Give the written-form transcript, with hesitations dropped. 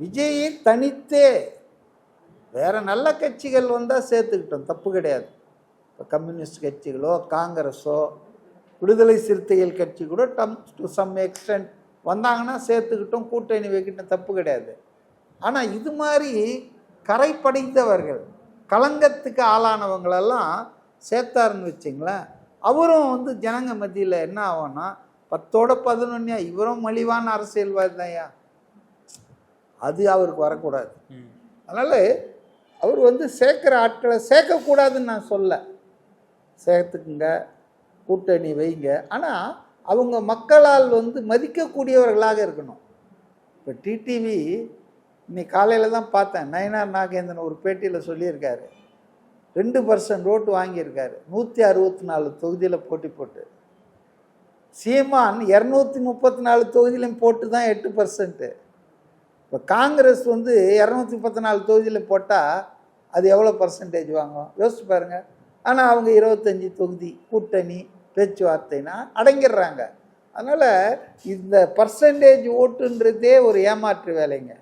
விஜயை தனித்தே வேறு நல்ல கட்சிகள் வந்தால் சேர்த்துக்கிட்டோம், தப்பு கிடையாது. இப்போ கம்யூனிஸ்ட் கட்சிகளோ காங்கிரஸோ விடுதலை சிறுத்தைகள் கட்சி கூட டு சம் எக்ஸ்டென்ட் வந்தாங்கன்னா சேர்த்துக்கிட்டோம், கூட்டணி வைக்கிட்டோம், தப்பு கிடையாது. ஆனால் இது மாதிரி கரை படித்தவர்கள், களங்கத்துக்கு ஆளானவங்களெல்லாம் சேர்த்தாருன்னு வச்சிங்களேன், அவரும் ஜனங்க மத்தியில் என்ன ஆகும்னா 10ஓட 11 இவரும் மலிவான அரசியல்வாதி தான்யா, அது அவருக்கு வரக்கூடாது. அதனால் அவர் சேர்க்குற ஆட்களை சேர்க்கக்கூடாதுன்னு நான் சொல்ல, சேர்த்துக்குங்க, கூட்டணி வைங்க, ஆனால் அவங்க மக்களால் மதிக்கக்கூடியவர்களாக இருக்கணும். இப்போ டிடிவி இன்னைக்கு காலையில் தான் பார்த்தேன், நயனார் நாகேந்திரன் ஒரு பேட்டியில் சொல்லியிருக்காரு, 2% ஓட்டு வாங்கியிருக்காரு 164 தொகுதியில் போட்டி போட்டு. சீமான் 234 தொகுதியிலும் போட்டு தான் 8%. இப்போ காங்கிரஸ் 234 தொகுதியில் போட்டால் அது எவ்வளோ பர்சன்டேஜ் வாங்கும் யோசிச்சு பாருங்கள். ஆனால் அவங்க 25 தொகுதி கூட்டணி பேச்சுவார்த்தைனா அடங்கிடுறாங்க. அதனால் இந்த பர்சன்டேஜ் ஓட்டுன்றதே ஒரு ஏமாற்று வேலைங்க.